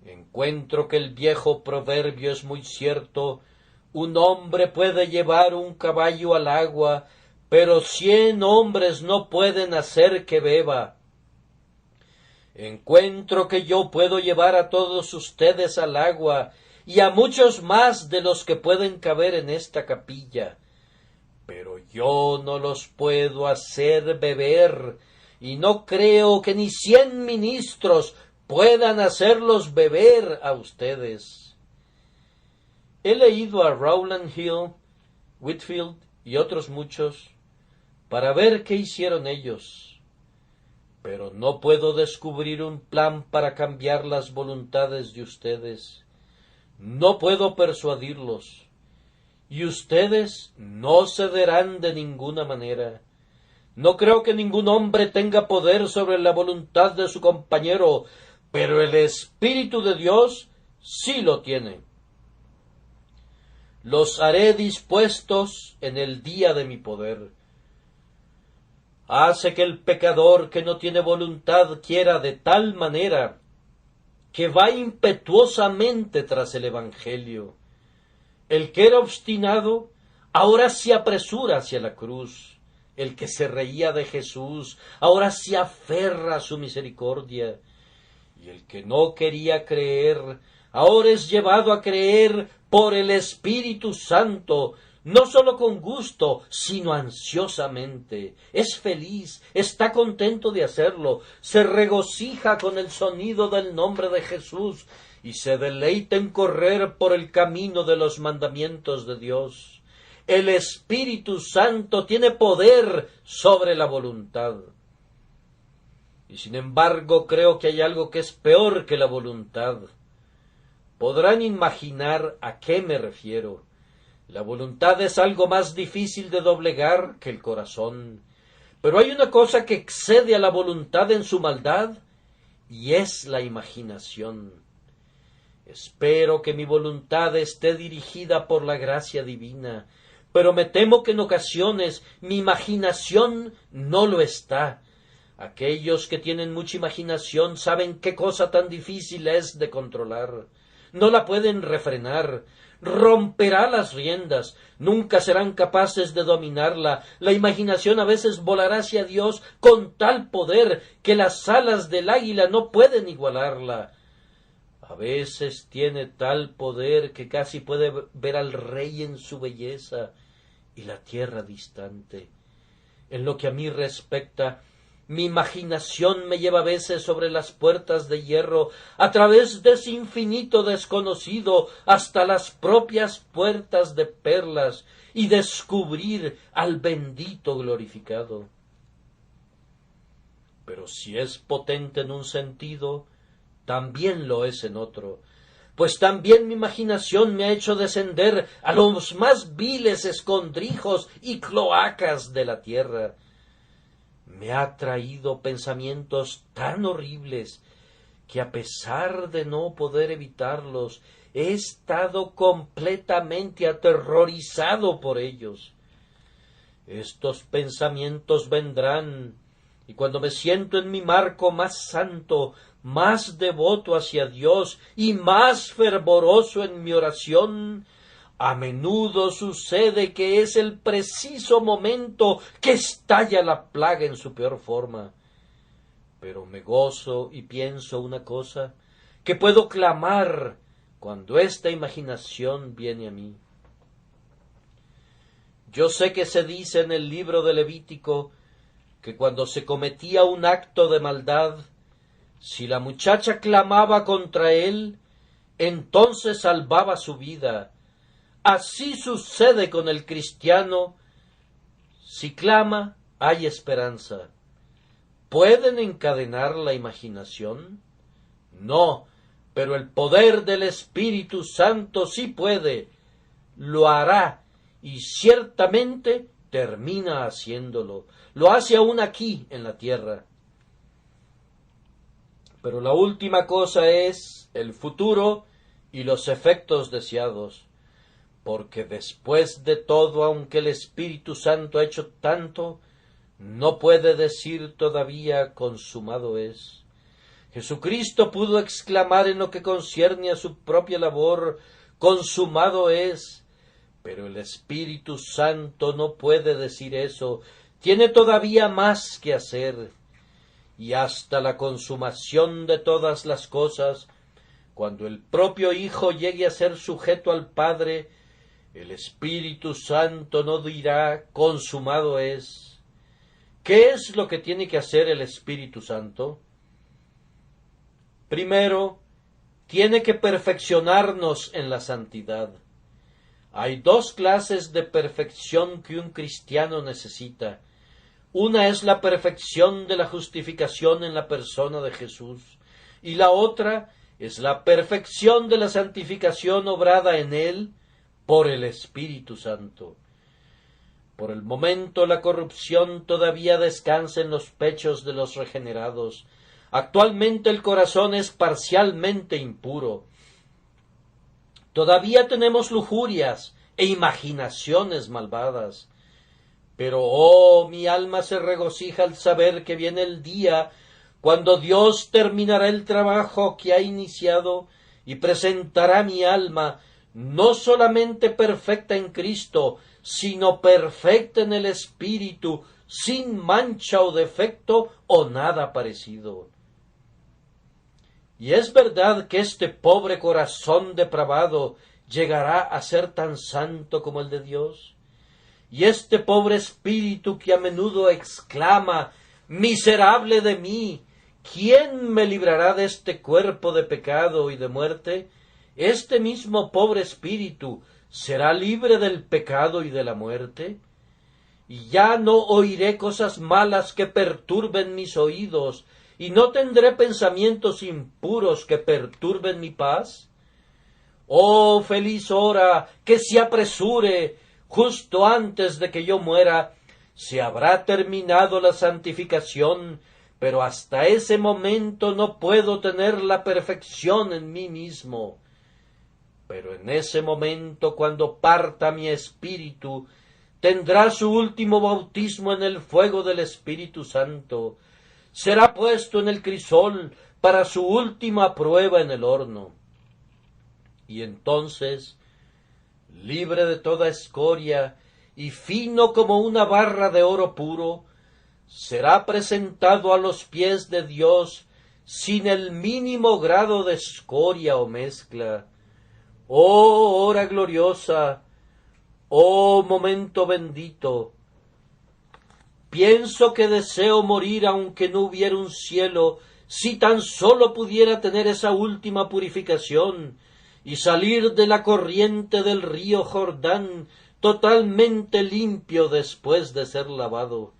Encuentro que el viejo proverbio es muy cierto. Un hombre puede llevar un caballo al agua, pero 100 hombres no pueden hacer que beba. Encuentro que yo puedo llevar a todos ustedes al agua, y a muchos más de los que pueden caber en esta capilla, pero yo no los puedo hacer beber, y no creo que ni 100 ministros puedan hacerlos beber a ustedes. He leído a Rowland Hill, Whitefield y otros muchos para ver qué hicieron ellos, pero no puedo descubrir un plan para cambiar las voluntades de ustedes. No puedo persuadirlos, y ustedes no cederán de ninguna manera. No creo que ningún hombre tenga poder sobre la voluntad de su compañero, pero el Espíritu de Dios sí lo tiene. Los haré dispuestos en el día de mi poder. Hace que el pecador que no tiene voluntad quiera de tal manera que va impetuosamente tras el Evangelio. El que era obstinado ahora se apresura hacia la cruz. El que se reía de Jesús ahora se aferra a su misericordia. Y el que no quería creer ahora es llevado a creer por el Espíritu Santo, no sólo con gusto, sino ansiosamente. Es feliz, está contento de hacerlo, se regocija con el sonido del nombre de Jesús y se deleita en correr por el camino de los mandamientos de Dios. El Espíritu Santo tiene poder sobre la voluntad. Y sin embargo creo que hay algo que es peor que la voluntad. Podrán imaginar a qué me refiero. La voluntad es algo más difícil de doblegar que el corazón. Pero hay una cosa que excede a la voluntad en su maldad, y es la imaginación. Espero que mi voluntad esté dirigida por la gracia divina, pero me temo que en ocasiones mi imaginación no lo está. Aquellos que tienen mucha imaginación saben qué cosa tan difícil es de controlar. No la pueden refrenar, romperá las riendas, nunca serán capaces de dominarla. La imaginación a veces volará hacia Dios con tal poder que las alas del águila no pueden igualarla. A veces tiene tal poder que casi puede ver al rey en su belleza y la tierra distante. En lo que a mí respecta, mi imaginación me lleva a veces sobre las puertas de hierro, a través de ese infinito desconocido, hasta las propias puertas de perlas, y descubrir al bendito glorificado. Pero si es potente en un sentido, también lo es en otro, pues también mi imaginación me ha hecho descender a los más viles escondrijos y cloacas de la tierra. Me ha traído pensamientos tan horribles que a pesar de no poder evitarlos, he estado completamente aterrorizado por ellos. Estos pensamientos vendrán, y cuando me siento en mi marco más santo, más devoto hacia Dios y más fervoroso en mi oración, a menudo sucede que es el preciso momento que estalla la plaga en su peor forma. Pero me gozo y pienso una cosa, que puedo clamar cuando esta imaginación viene a mí. Yo sé que se dice en el libro de Levítico que cuando se cometía un acto de maldad, si la muchacha clamaba contra él, entonces salvaba su vida. Así sucede con el cristiano. Si clama, hay esperanza. ¿Pueden encadenar la imaginación? No, pero el poder del Espíritu Santo sí puede. Lo hará, y ciertamente termina haciéndolo. Lo hace aún aquí en la tierra. Pero la última cosa es el futuro y los efectos deseados. Porque después de todo, aunque el Espíritu Santo ha hecho tanto, no puede decir todavía consumado es. Jesucristo pudo exclamar en lo que concierne a su propia labor, consumado es, Pero el Espíritu Santo no puede decir eso, tiene todavía más que hacer, y hasta la consumación de todas las cosas, cuando el propio Hijo llegue a ser sujeto al Padre, el Espíritu Santo no dirá consumado es. ¿Qué es lo que tiene que hacer el Espíritu Santo? Primero, tiene que perfeccionarnos en la santidad. Hay dos clases de perfección que un cristiano necesita. Una es la perfección de la justificación en la persona de Jesús, y la otra es la perfección de la santificación obrada en él por el Espíritu Santo. Por el momento la corrupción todavía descansa en los pechos de los regenerados. Actualmente el corazón es parcialmente impuro. Todavía tenemos lujurias e imaginaciones malvadas. Pero, oh, mi alma se regocija al saber que viene el día cuando Dios terminará el trabajo que ha iniciado y presentará mi alma no solamente perfecta en Cristo, sino perfecta en el Espíritu, sin mancha o defecto o nada parecido. Y es verdad que este pobre corazón depravado llegará a ser tan santo como el de Dios. Y este pobre espíritu que a menudo exclama, miserable de mí, ¿quién me librará de este cuerpo de pecado y de muerte? Este mismo pobre espíritu será libre del pecado y de la muerte. Y ya no oiré cosas malas que perturben mis oídos, y no tendré pensamientos impuros que perturben mi paz. Oh, feliz hora, que se apresure, justo antes de que yo muera, se habrá terminado la santificación, pero hasta ese momento no puedo tener la perfección en mí mismo. Pero en ese momento, cuando parta mi espíritu, tendrá su último bautismo en el fuego del Espíritu Santo, será puesto en el crisol para su última prueba en el horno. Y entonces, libre de toda escoria y fino como una barra de oro puro, será presentado a los pies de Dios sin el mínimo grado de escoria o mezcla. Oh hora gloriosa, oh momento bendito. Pienso que deseo morir aunque no hubiera un cielo, si tan solo pudiera tener esa última purificación y salir de la corriente del río Jordán totalmente limpio después de ser lavado.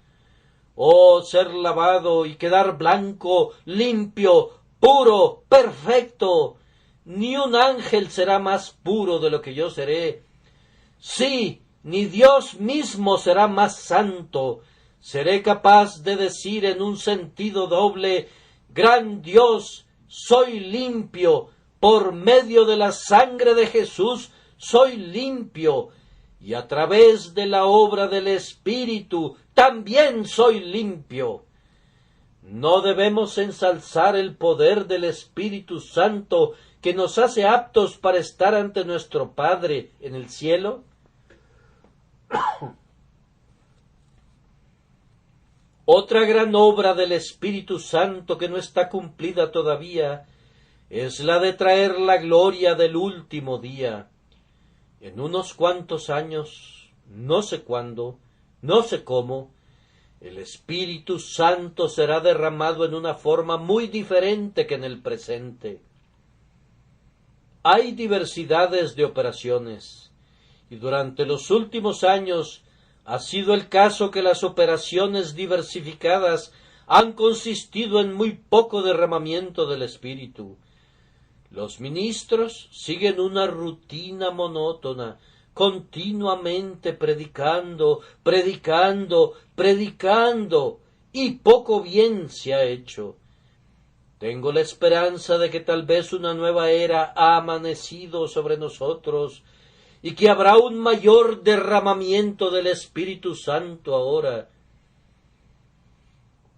Oh, ser lavado y quedar blanco, limpio, puro, perfecto. Ni un ángel será más puro de lo que yo seré. Sí, ni Dios mismo será más santo. Seré capaz de decir en un sentido doble, gran Dios, soy limpio, por medio de la sangre de Jesús soy limpio, y a través de la obra del Espíritu también soy limpio. ¿No debemos ensalzar el poder del Espíritu Santo que nos hace aptos para estar ante nuestro Padre en el cielo? Otra gran obra del Espíritu Santo que no está cumplida todavía es la de traer la gloria del último día. En unos cuantos años, no sé cuándo, no sé cómo, el Espíritu Santo será derramado en una forma muy diferente que en el presente. Hay diversidades de operaciones, y durante los últimos años ha sido el caso que las operaciones diversificadas han consistido en muy poco derramamiento del Espíritu. Los ministros siguen una rutina monótona, continuamente predicando, y poco bien se ha hecho. Tengo la esperanza de que tal vez una nueva era ha amanecido sobre nosotros, y que habrá un mayor derramamiento del Espíritu Santo ahora,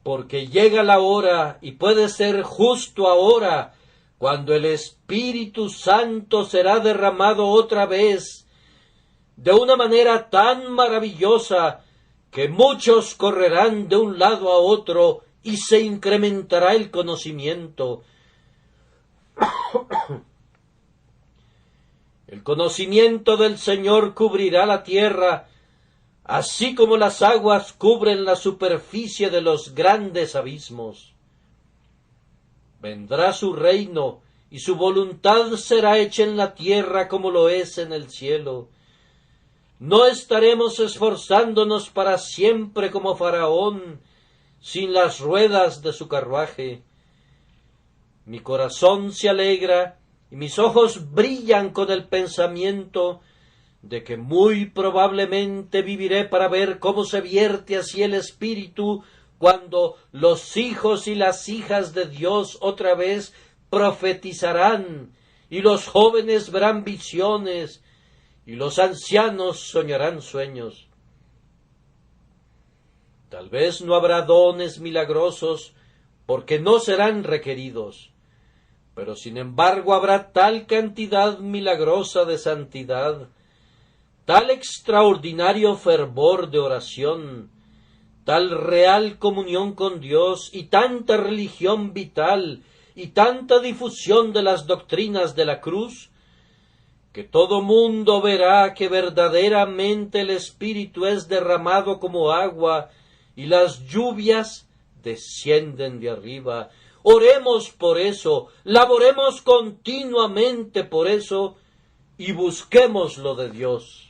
porque llega la hora, y puede ser justo ahora, cuando el Espíritu Santo será derramado otra vez, de una manera tan maravillosa que muchos correrán de un lado a otro y se incrementará el conocimiento. El conocimiento del Señor cubrirá la tierra, así como las aguas cubren la superficie de los grandes abismos. Vendrá su reino, y su voluntad será hecha en la tierra como lo es en el cielo. No estaremos esforzándonos para siempre como Faraón, sin las ruedas de su carruaje. Mi corazón se alegra y mis ojos brillan con el pensamiento de que muy probablemente viviré para ver cómo se vierte así el Espíritu cuando los hijos y las hijas de Dios otra vez profetizarán, y los jóvenes verán visiones, y los ancianos soñarán sueños. Tal vez no habrá dones milagrosos, porque no serán requeridos, pero sin embargo habrá tal cantidad milagrosa de santidad, tal extraordinario fervor de oración, tal real comunión con Dios y tanta religión vital y tanta difusión de las doctrinas de la cruz, que todo mundo verá que verdaderamente el Espíritu es derramado como agua y las lluvias descienden de arriba. Oremos por eso, laboremos continuamente por eso y busquemos lo de Dios.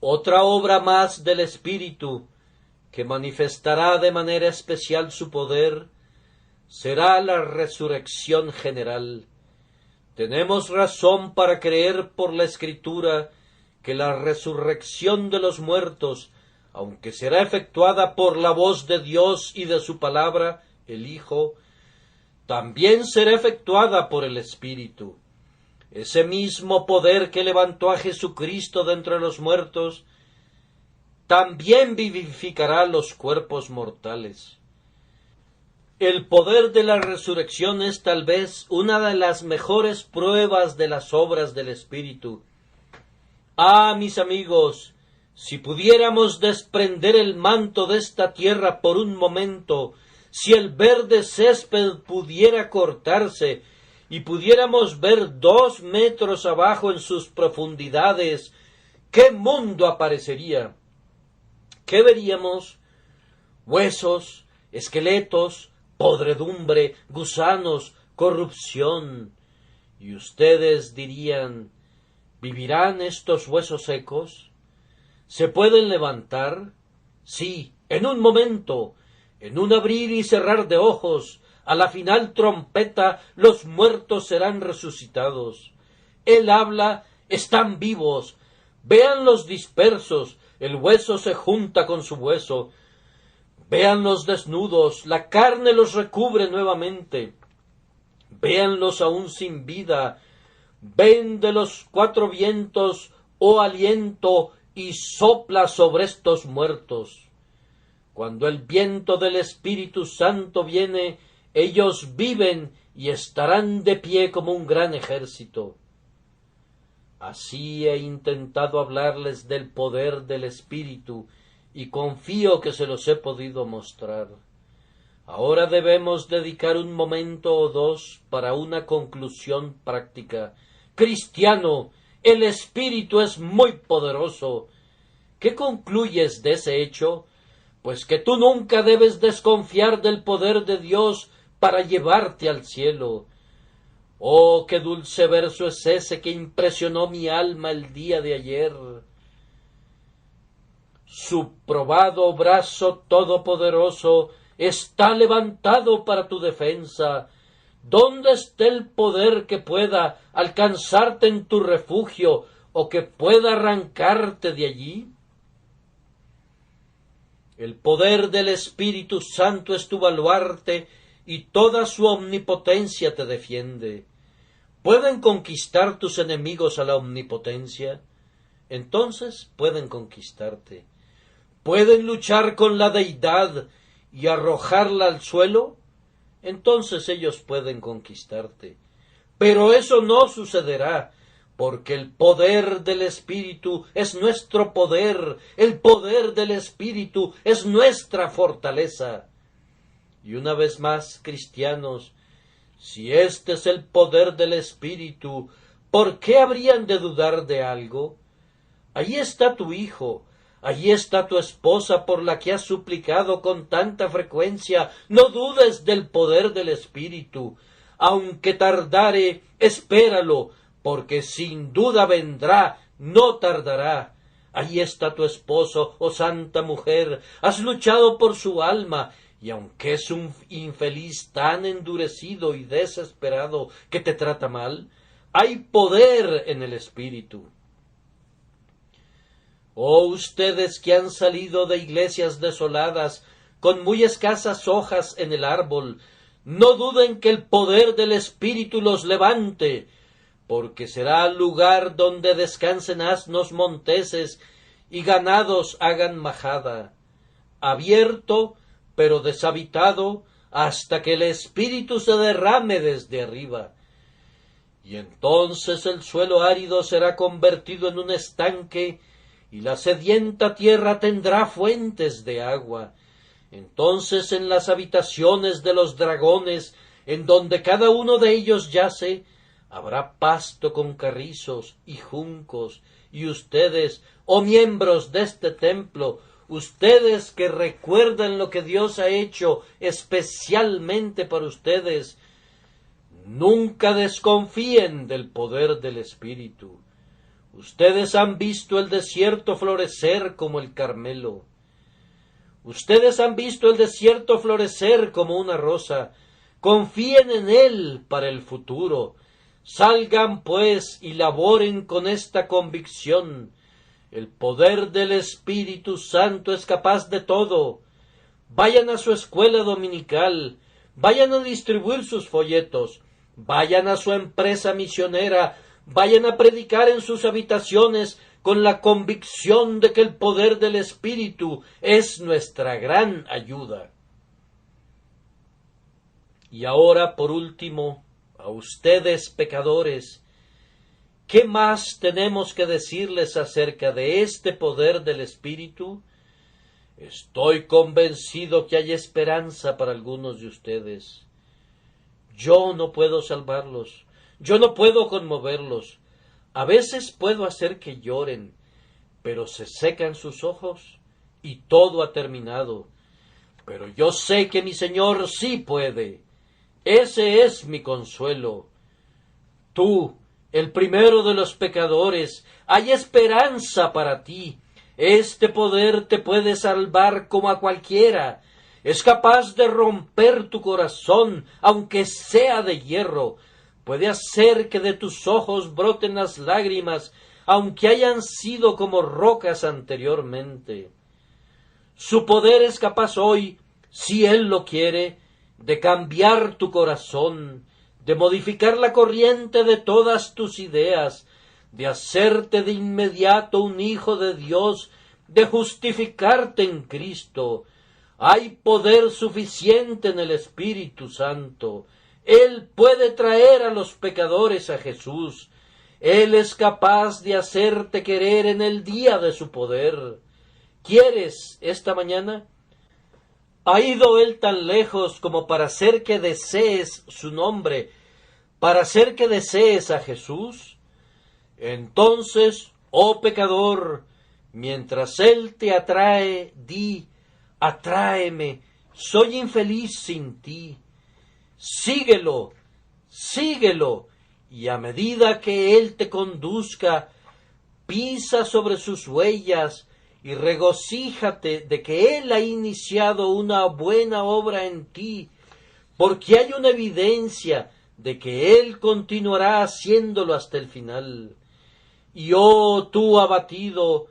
Otra obra más del Espíritu que manifestará de manera especial su poder será la resurrección general. Tenemos razón para creer por la Escritura que la resurrección de los muertos, aunque será efectuada por la voz de Dios y de su palabra, el Hijo, también será efectuada por el Espíritu. Ese mismo poder que levantó a Jesucristo de entre los muertos, también vivificará los cuerpos mortales. El poder de la resurrección es tal vez una de las mejores pruebas de las obras del Espíritu. Ah, mis amigos, si pudiéramos desprender el manto de esta tierra por un momento, si el verde césped pudiera cortarse y pudiéramos ver 2 metros abajo en sus profundidades, ¿qué mundo aparecería? ¿Qué veríamos? Huesos, esqueletos, podredumbre, gusanos, corrupción. Y ustedes dirían, ¿vivirán estos huesos secos? ¿Se pueden levantar? Sí, en un momento, en un abrir y cerrar de ojos, a la final trompeta, los muertos serán resucitados. Él habla, están vivos. Véanlos dispersos, el hueso se junta con su hueso. Véanlos desnudos, la carne los recubre nuevamente. Véanlos aún sin vida. Ven de los 4 vientos, oh aliento, y sopla sobre estos muertos. Cuando el viento del Espíritu Santo viene, ellos viven y estarán de pie como un gran ejército. Así he intentado hablarles del poder del Espíritu, y confío que se los he podido mostrar. Ahora debemos dedicar un momento o dos para una conclusión práctica. Cristiano, el Espíritu es muy poderoso. ¿Qué concluyes de ese hecho? Pues que tú nunca debes desconfiar del poder de Dios para llevarte al cielo. Oh, qué dulce verso es ese que impresionó mi alma el día de ayer. Su probado brazo todopoderoso está levantado para tu defensa. ¿Dónde está el poder que pueda alcanzarte en tu refugio o que pueda arrancarte de allí? El poder del Espíritu Santo es tu baluarte y toda su omnipotencia te defiende. ¿Pueden conquistar tus enemigos a la omnipotencia? Entonces pueden conquistarte. ¿Pueden luchar con la deidad y arrojarla al suelo? entonces ellos pueden conquistarte. Pero eso no sucederá, porque el poder del Espíritu es nuestro poder, el poder del Espíritu es nuestra fortaleza. Y una vez más, cristianos, si este es el poder del Espíritu, ¿por qué habrían de dudar de algo? Allí está tu hijo, allí está tu esposa por la que has suplicado con tanta frecuencia. No dudes del poder del Espíritu. Aunque tardare, espéralo, porque sin duda vendrá, no tardará. Allí está tu esposo, oh santa mujer, has luchado por su alma, y aunque es un infeliz tan endurecido y desesperado que te trata mal, hay poder en el Espíritu. Oh ustedes que han salido de iglesias desoladas, con muy escasas hojas en el árbol, no duden que el poder del Espíritu los levante, porque será lugar donde descansen asnos monteses y ganados hagan majada, abierto pero deshabitado hasta que el Espíritu se derrame desde arriba. Y entonces el suelo árido será convertido en un estanque, y la sedienta tierra tendrá fuentes de agua. Entonces en las habitaciones de los dragones, en donde cada uno de ellos yace, habrá pasto con carrizos y juncos, y ustedes, oh miembros de este templo, ustedes que recuerdan lo que Dios ha hecho especialmente para ustedes, nunca desconfíen del poder del Espíritu. Ustedes han visto el desierto florecer como el Carmelo. Ustedes han visto el desierto florecer como una rosa. Confíen en él para el futuro. Salgan, pues, y laboren con esta convicción. El poder del Espíritu Santo es capaz de todo. Vayan a su escuela dominical. Vayan a distribuir sus folletos. Vayan a su empresa misionera. Vayan a predicar en sus habitaciones con la convicción de que el poder del Espíritu es nuestra gran ayuda. Y ahora, por último, a ustedes pecadores, ¿qué más tenemos que decirles acerca de este poder del Espíritu? Estoy convencido que hay esperanza para algunos de ustedes. Yo no puedo salvarlos. Yo no puedo conmoverlos. A veces puedo hacer que lloren, pero se secan sus ojos y todo ha terminado. Pero yo sé que mi Señor sí puede. Ese es mi consuelo. Tú, el primero de los pecadores, hay esperanza para ti. Este poder te puede salvar como a cualquiera. Es capaz de romper tu corazón, aunque sea de hierro. Puede hacer que de tus ojos broten las lágrimas, aunque hayan sido como rocas anteriormente. Su poder es capaz hoy, si Él lo quiere, de cambiar tu corazón, de modificar la corriente de todas tus ideas, de hacerte de inmediato un hijo de Dios, de justificarte en Cristo. Hay poder suficiente en el Espíritu Santo. Él puede traer a los pecadores a Jesús. Él es capaz de hacerte querer en el día de su poder. ¿Quieres esta mañana? ¿Ha ido Él tan lejos como para hacer que desees su nombre, para hacer que desees a Jesús? Entonces, oh pecador, mientras Él te atrae, di: atráeme, soy infeliz sin ti. Síguelo, síguelo, y a medida que Él te conduzca, pisa sobre sus huellas y regocíjate de que Él ha iniciado una buena obra en ti, porque hay una evidencia de que Él continuará haciéndolo hasta el final. Y oh tú abatido,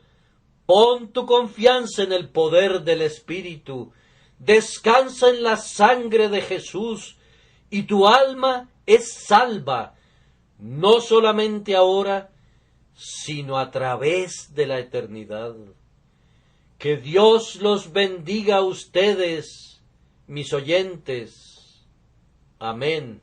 pon tu confianza en el poder del Espíritu, descansa en la sangre de Jesús, y tu alma es salva, no solamente ahora, sino a través de la eternidad. Que Dios los bendiga a ustedes, mis oyentes. Amén.